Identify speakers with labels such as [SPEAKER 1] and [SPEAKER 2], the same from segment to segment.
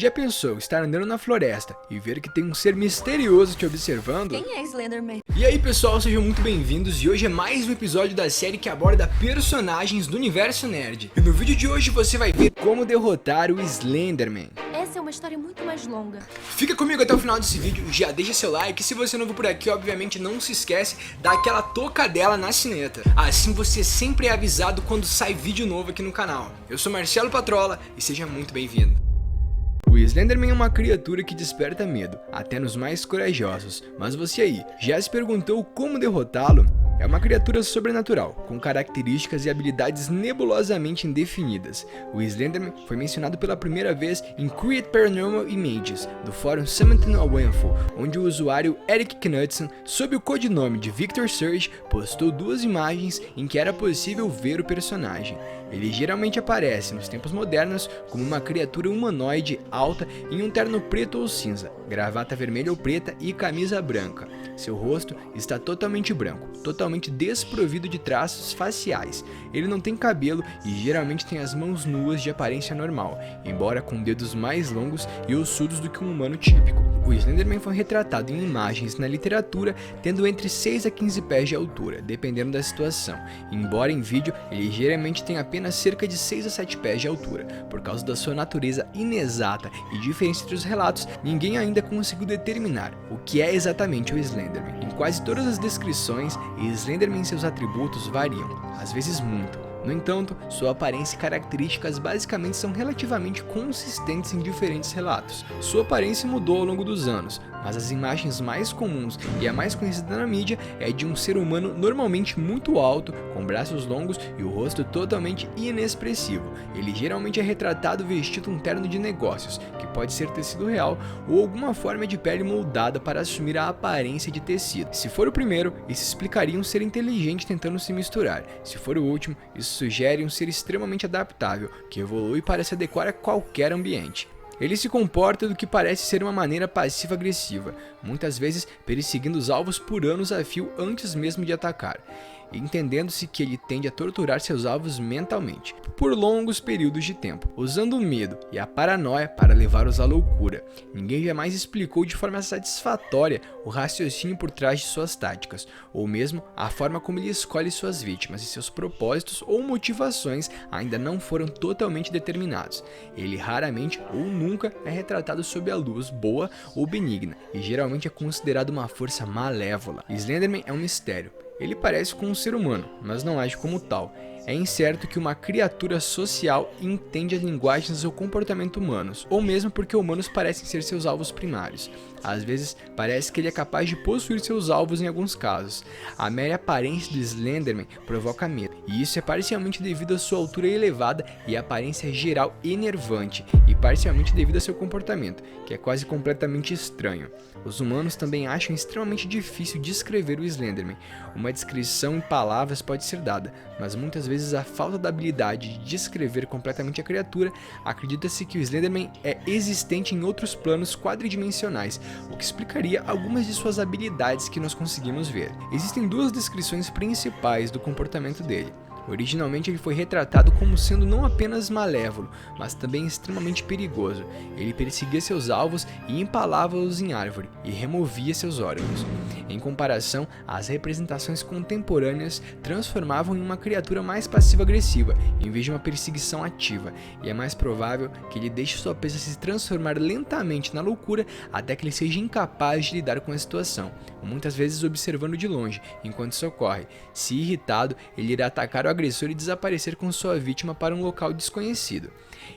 [SPEAKER 1] Já pensou estar andando na floresta e ver que tem um ser misterioso te observando?
[SPEAKER 2] Quem é Slenderman?
[SPEAKER 1] E aí pessoal, sejam muito bem-vindos e hoje é mais um episódio da série que aborda personagens do universo nerd. E no vídeo de hoje você vai ver como derrotar o Slenderman.
[SPEAKER 2] Essa é uma história muito mais longa.
[SPEAKER 1] Fica comigo até o final desse vídeo, já deixa seu like e se você é novo por aqui, obviamente não se esquece, dá aquela tocadela na sineta. Assim você sempre é avisado quando sai vídeo novo aqui no canal. Eu sou Marcelo Patrola e seja muito bem-vindo. O Slenderman é uma criatura que desperta medo, até nos mais corajosos. Mas você aí, já se perguntou como derrotá-lo? É uma criatura sobrenatural, com características e habilidades nebulosamente indefinidas. O Slenderman foi mencionado pela primeira vez em Create Paranormal Images, do fórum Something Awful, onde o usuário Eric Knudsen, sob o codinome de Victor Surge, postou duas imagens em que era possível ver o personagem. Ele geralmente aparece nos tempos modernos como uma criatura humanoide alta em um terno preto ou cinza, gravata vermelha ou preta e camisa branca. Seu rosto está totalmente branco, totalmente desprovido de traços faciais. Ele não tem cabelo e geralmente tem as mãos nuas de aparência normal, embora com dedos mais longos e ossudos do que um humano típico. O Slenderman foi retratado em imagens na literatura tendo entre 6 a 15 pés de altura, dependendo da situação, embora em vídeo ele geralmente tem apenas cerca de 6 a 7 pés de altura. Por causa da sua natureza inexata e diferença entre os relatos, ninguém ainda conseguiu determinar o que é exatamente o Slenderman. Em quase todas as descrições, Slenderman e seus atributos variam, às vezes muito. No entanto, sua aparência e características basicamente são relativamente consistentes em diferentes relatos. Sua aparência mudou ao longo dos anos, mas as imagens mais comuns e a mais conhecida na mídia é de um ser humano normalmente muito alto, com braços longos e o rosto totalmente inexpressivo. Ele geralmente é retratado vestido um terno de negócios, que pode ser tecido real ou alguma forma de pele moldada para assumir a aparência de tecido. Se for o primeiro, isso explicaria um ser inteligente tentando se misturar. Se for o último, isso sugere um ser extremamente adaptável, que evolui para se adequar a qualquer ambiente. Ele se comporta do que parece ser uma maneira passiva-agressiva, muitas vezes perseguindo os alvos por anos a fio antes mesmo de atacar, entendendo-se que ele tende a torturar seus alvos mentalmente, por longos períodos de tempo, usando o medo e a paranoia para levá-los à loucura. Ninguém jamais explicou de forma satisfatória o raciocínio por trás de suas táticas, ou mesmo a forma como ele escolhe suas vítimas e seus propósitos ou motivações ainda não foram totalmente determinados. Ele raramente ou nunca é retratado sob a luz boa ou benigna, e geralmente é considerado uma força malévola. Slenderman é um mistério. Ele parece com um ser humano, mas não age como tal. É incerto que uma criatura social entende as linguagens ou comportamento humanos, ou mesmo porque humanos parecem ser seus alvos primários. Às vezes, parece que ele é capaz de possuir seus alvos em alguns casos. A mera aparência do Slenderman provoca medo, e isso é parcialmente devido à sua altura elevada e aparência geral enervante, e parcialmente devido a seu comportamento, que é quase completamente estranho. Os humanos também acham extremamente difícil descrever o Slenderman. Uma descrição em palavras pode ser dada, mas muitas vezes a falta da habilidade de descrever completamente a criatura, acredita-se que o Slenderman é existente em outros planos quadridimensionais, o que explicaria algumas de suas habilidades que nós conseguimos ver. Existem duas descrições principais do comportamento dele. Originalmente ele foi retratado como sendo não apenas malévolo, mas também extremamente perigoso. Ele perseguia seus alvos e empalava-os em árvore e removia seus órgãos. Em comparação, as representações contemporâneas transformavam em uma criatura mais passiva-agressiva, em vez de uma perseguição ativa, e é mais provável que ele deixe sua presa se transformar lentamente na loucura até que ele seja incapaz de lidar com a situação, muitas vezes observando de longe, enquanto isso ocorre. Se irritado, ele irá atacar o agressor e desaparecer com sua vítima para um local desconhecido.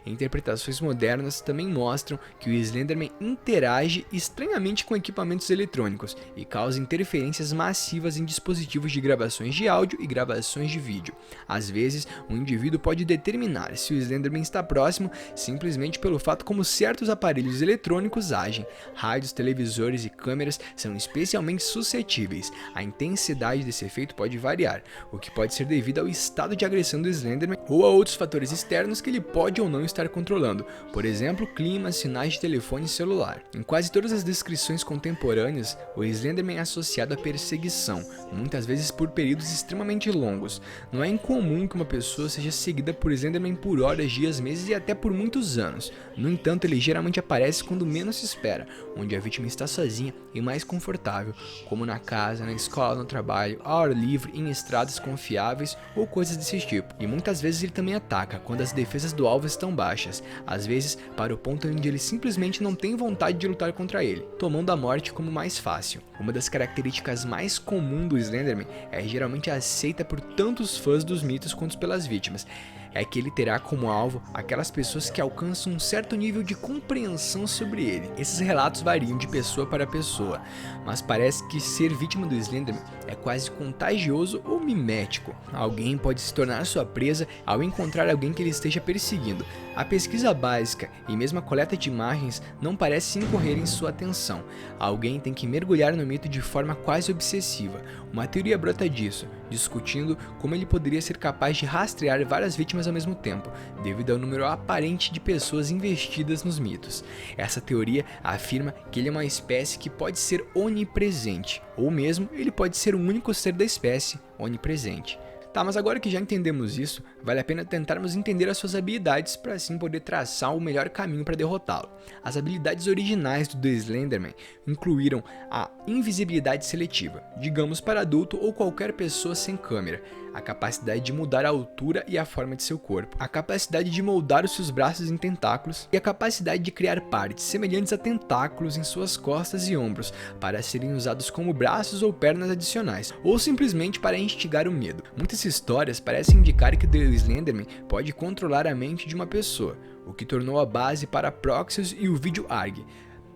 [SPEAKER 1] Interpretações modernas também mostram que o Slenderman interage estranhamente com equipamentos eletrônicos e causa interferências massivas em dispositivos de gravações de áudio e gravações de vídeo. Às vezes, um indivíduo pode determinar se o Slenderman está próximo simplesmente pelo fato como certos aparelhos eletrônicos agem. Rádios, televisores e câmeras são especialmente suscetíveis. A intensidade desse efeito pode variar, o que pode ser devido ao estado de agressão do Slenderman ou a outros fatores externos que ele pode ou ou não estar controlando, por exemplo, clima, sinais de telefone e celular. Em quase todas as descrições contemporâneas, o Slenderman é associado à perseguição, muitas vezes por períodos extremamente longos. Não é incomum que uma pessoa seja seguida por Slenderman por horas, dias, meses e até por muitos anos. No entanto, ele geralmente aparece quando menos se espera, onde a vítima está sozinha e mais confortável, como na casa, na escola, no trabalho, ao ar livre, em estradas confiáveis ou coisas desse tipo. E muitas vezes ele também ataca quando as defesas do alvo estão baixas, às vezes para o ponto onde ele simplesmente não tem vontade de lutar contra ele, tomando a morte como mais fácil. Uma das características mais comuns do Slenderman é geralmente aceita por tanto os fãs dos mitos quanto pelas vítimas. É que ele terá como alvo aquelas pessoas que alcançam um certo nível de compreensão sobre ele. Esses relatos variam de pessoa para pessoa, mas parece que ser vítima do Slenderman é quase contagioso ou mimético. Alguém pode se tornar sua presa ao encontrar alguém que ele esteja perseguindo. A pesquisa básica e mesmo a coleta de imagens não parece incorrer em sua atenção. Alguém tem que mergulhar no mito de forma quase obsessiva. Uma teoria brota disso, discutindo como ele poderia ser capaz de rastrear várias vítimas ao mesmo tempo, devido ao número aparente de pessoas investidas nos mitos. Essa teoria afirma que ele é uma espécie que pode ser onipresente, ou mesmo ele pode ser o único ser da espécie onipresente. Tá, mas agora que já entendemos isso, vale a pena tentarmos entender as suas habilidades para assim poder traçar o melhor caminho para derrotá-lo. As habilidades originais do The Slenderman incluíram a invisibilidade seletiva, digamos para adulto ou qualquer pessoa sem câmera, a capacidade de mudar a altura e a forma de seu corpo, a capacidade de moldar os seus braços em tentáculos e a capacidade de criar partes semelhantes a tentáculos em suas costas e ombros para serem usados como braços ou pernas adicionais, ou simplesmente para instigar o medo. Muitas histórias parecem indicar que The Slenderman pode controlar a mente de uma pessoa, o que tornou a base para Proxius e o vídeo ARG,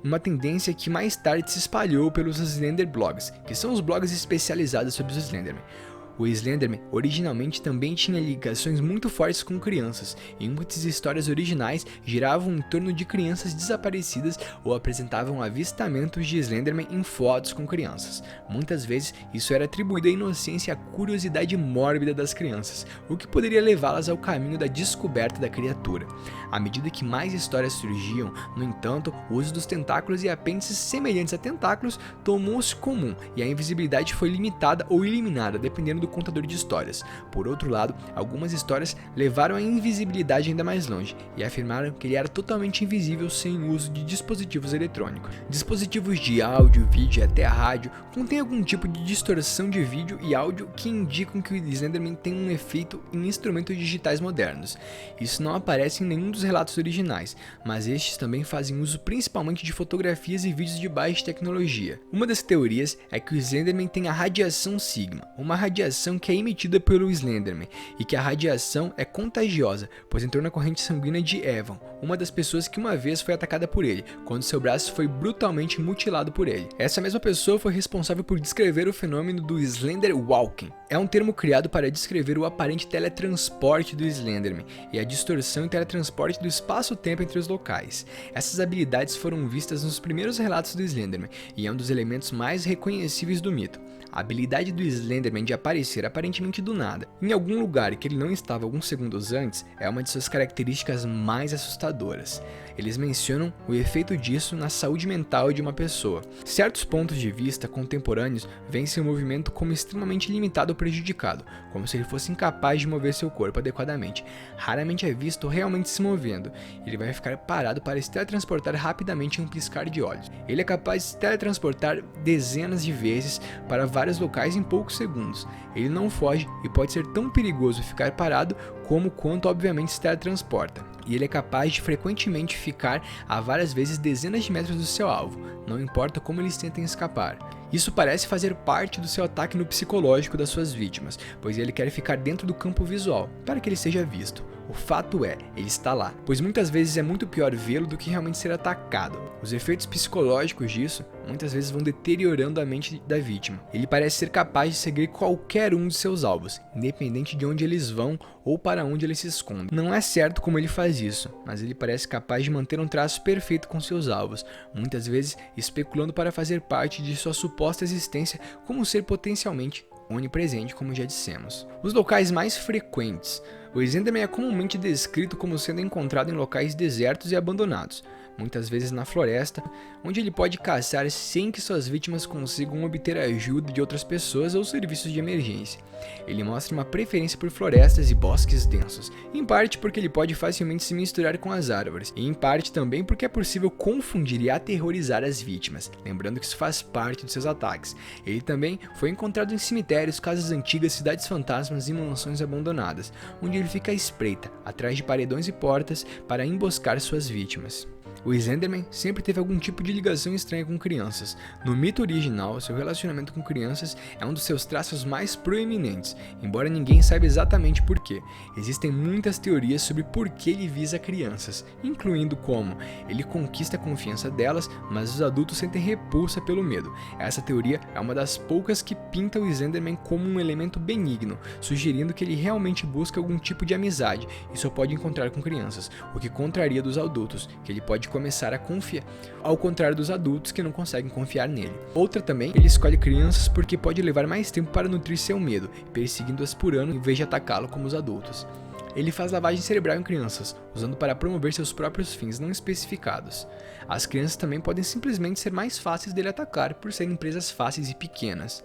[SPEAKER 1] uma tendência que mais tarde se espalhou pelos Slender Blogs, que são os blogs especializados sobre os Slenderman. O Slenderman originalmente também tinha ligações muito fortes com crianças, e muitas histórias originais giravam em torno de crianças desaparecidas ou apresentavam avistamentos de Slenderman em fotos com crianças. Muitas vezes isso era atribuído à inocência e à curiosidade mórbida das crianças, o que poderia levá-las ao caminho da descoberta da criatura. À medida que mais histórias surgiam, no entanto, o uso dos tentáculos e apêndices semelhantes a tentáculos tornou-se comum e a invisibilidade foi limitada ou eliminada dependendo do contador de histórias. Por outro lado, algumas histórias levaram a invisibilidade ainda mais longe e afirmaram que ele era totalmente invisível sem o uso de dispositivos eletrônicos. Dispositivos de áudio, vídeo e até rádio contêm algum tipo de distorção de vídeo e áudio que indicam que o Slenderman tem um efeito em instrumentos digitais modernos. Isso não aparece em nenhum dos relatos originais, mas estes também fazem uso principalmente de fotografias e vídeos de baixa tecnologia. Uma das teorias é que o Slenderman tem a radiação Sigma, uma radiação que é emitida pelo Slenderman, e que a radiação é contagiosa, pois entrou na corrente sanguínea de Evan, uma das pessoas que uma vez foi atacada por ele, quando seu braço foi brutalmente mutilado por ele. Essa mesma pessoa foi responsável por descrever o fenômeno do Slender Walking. É um termo criado para descrever o aparente teletransporte do Slenderman e a distorção e teletransporte do espaço-tempo entre os locais. Essas habilidades foram vistas nos primeiros relatos do Slenderman e é um dos elementos mais reconhecíveis do mito. A habilidade do Slenderman de aparecer aparentemente do nada, em algum lugar que ele não estava alguns segundos antes, é uma de suas características mais assustadoras. Eles mencionam o efeito disso na saúde mental de uma pessoa. Certos pontos de vista contemporâneos veem seu movimento como extremamente limitado ou prejudicado, como se ele fosse incapaz de mover seu corpo adequadamente. Raramente é visto realmente se movendo. Ele vai ficar parado para se teletransportar rapidamente em um piscar de olhos. Ele é capaz de se teletransportar dezenas de vezes para vários locais em poucos segundos. Ele não foge e pode ser tão perigoso ficar parado quanto obviamente se teletransporta. E ele é capaz de frequentemente ficar a várias vezes dezenas de metros do seu alvo, não importa como eles tentem escapar. Isso parece fazer parte do seu ataque no psicológico das suas vítimas, pois ele quer ficar dentro do campo visual, para que ele seja visto. O fato é, ele está lá, pois muitas vezes é muito pior vê-lo do que realmente ser atacado. Os efeitos psicológicos disso muitas vezes vão deteriorando a mente da vítima. Ele parece ser capaz de seguir qualquer um de seus alvos, independente de onde eles vão ou para onde eles se escondem. Não é certo como ele faz isso, mas ele parece capaz de manter um traço perfeito com seus alvos, muitas vezes especulando para fazer parte de sua suposta existência como um ser potencialmente onipresente, como já dissemos. Os locais mais frequentes O Slenderman é comumente descrito como sendo encontrado em locais desertos e abandonados, muitas vezes na floresta, onde ele pode caçar sem que suas vítimas consigam obter ajuda de outras pessoas ou serviços de emergência. Ele mostra uma preferência por florestas e bosques densos, em parte porque ele pode facilmente se misturar com as árvores, e em parte também porque é possível confundir e aterrorizar as vítimas, lembrando que isso faz parte de seus ataques. Ele também foi encontrado em cemitérios, casas antigas, cidades fantasmas e mansões abandonadas, onde ele fica à espreita, atrás de paredões e portas, para emboscar suas vítimas. O Slenderman sempre teve algum tipo de ligação estranha com crianças. No mito original, seu relacionamento com crianças é um dos seus traços mais proeminentes, embora ninguém saiba exatamente porquê. Existem muitas teorias sobre por que ele visa crianças, incluindo como ele conquista a confiança delas, mas os adultos sentem repulsa pelo medo. Essa teoria é uma das poucas que pinta o Slenderman como um elemento benigno, sugerindo que ele realmente busca algum tipo de amizade e só pode encontrar com crianças, o que contraria dos adultos, que ele pode começar a confiar, ao contrário dos adultos que não conseguem confiar nele. Outra também, ele escolhe crianças porque pode levar mais tempo para nutrir seu medo, perseguindo-as por ano em vez de atacá-lo como os adultos. Ele faz lavagem cerebral em crianças, usando para promover seus próprios fins não especificados. As crianças também podem simplesmente ser mais fáceis dele atacar por serem presas fáceis e pequenas.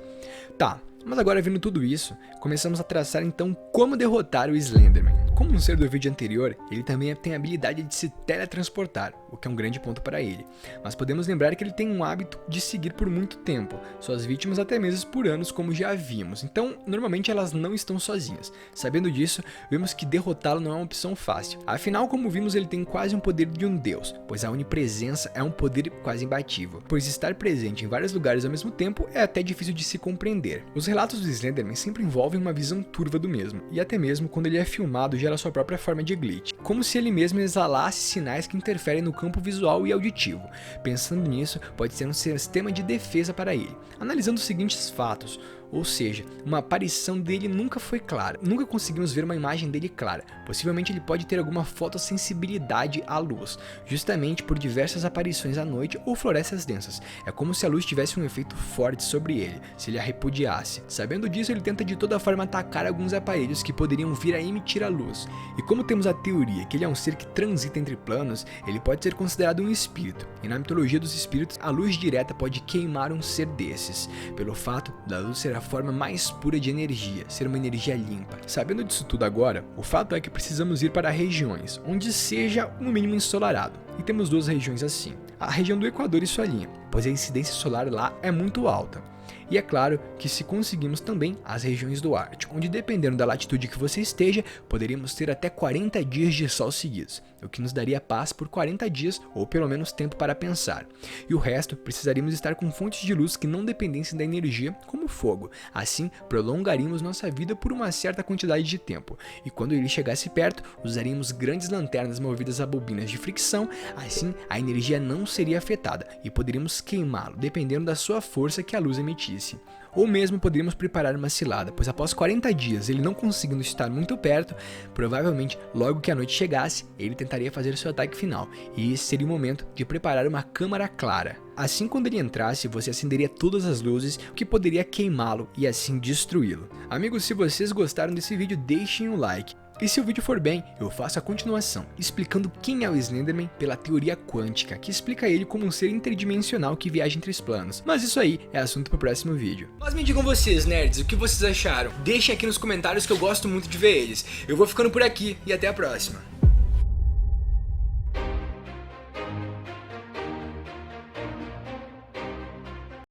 [SPEAKER 1] Tá, mas agora vendo tudo isso, começamos a traçar então como derrotar o Slenderman. Como no ser do vídeo anterior, ele também tem a habilidade de se teletransportar, o que é um grande ponto para ele. Mas podemos lembrar que ele tem um hábito de seguir por muito tempo, suas vítimas até mesmo por anos, como já vimos. Então, normalmente elas não estão sozinhas. Sabendo disso, vemos que derrotá-lo não é uma opção fácil. Afinal, como vimos, ele tem quase um poder de um deus, pois a onipresença é um poder quase imbatível, pois estar presente em vários lugares ao mesmo tempo é até difícil de se compreender. Os relatos do Slenderman sempre envolvem uma visão turva do mesmo, e até mesmo quando ele é filmado gera sua própria forma de glitch, como se ele mesmo exalasse sinais que interferem no campo visual e auditivo. Pensando nisso, pode ser um sistema de defesa para ele. Analisando os seguintes fatos, ou seja, uma aparição dele nunca foi clara, nunca conseguimos ver uma imagem dele clara. Possivelmente ele pode ter alguma fotossensibilidade à luz, justamente por diversas aparições à noite ou florestas densas. É como se a luz tivesse um efeito forte sobre ele, se ele a repudiasse. Sabendo disso, ele tenta de toda forma atacar alguns aparelhos que poderiam vir a emitir a luz. E como temos a teoria que ele é um ser que transita entre planos, ele pode ser considerado um espírito. E na mitologia dos espíritos, a luz direta pode queimar um ser desses, pelo fato da luz ser a forma mais pura de energia, ser uma energia limpa. Sabendo disso tudo agora, o fato é que precisamos ir para regiões onde seja no mínimo ensolarado. E temos duas regiões assim, a região do Equador e sua linha, pois a incidência solar lá é muito alta. E é claro que se conseguimos também as regiões do Ártico, onde dependendo da latitude que você esteja, poderíamos ter até 40 dias de sol seguidos, o que nos daria paz por 40 dias ou pelo menos tempo para pensar. E o resto, precisaríamos estar com fontes de luz que não dependessem da energia, como fogo. Assim, prolongaríamos nossa vida por uma certa quantidade de tempo. E quando ele chegasse perto, usaríamos grandes lanternas movidas a bobinas de fricção, assim a energia não seria afetada e poderíamos queimá-lo, dependendo da sua força que a luz emitisse. Ou mesmo poderíamos preparar uma cilada, pois após 40 dias ele não conseguindo estar muito perto, provavelmente logo que a noite chegasse, ele tentaria fazer seu ataque final, e esse seria o momento de preparar uma câmara clara. Assim, quando ele entrasse, você acenderia todas as luzes, o que poderia queimá-lo e assim destruí-lo. Amigos, se vocês gostaram desse vídeo, deixem um like. E se o vídeo for bem, eu faço a continuação, explicando quem é o Slenderman pela teoria quântica, que explica ele como um ser interdimensional que viaja entre os planos. Mas isso aí é assunto para o próximo vídeo. Mas me digam vocês, nerds, o que vocês acharam? Deixem aqui nos comentários que eu gosto muito de ver eles. Eu vou ficando por aqui e até a próxima.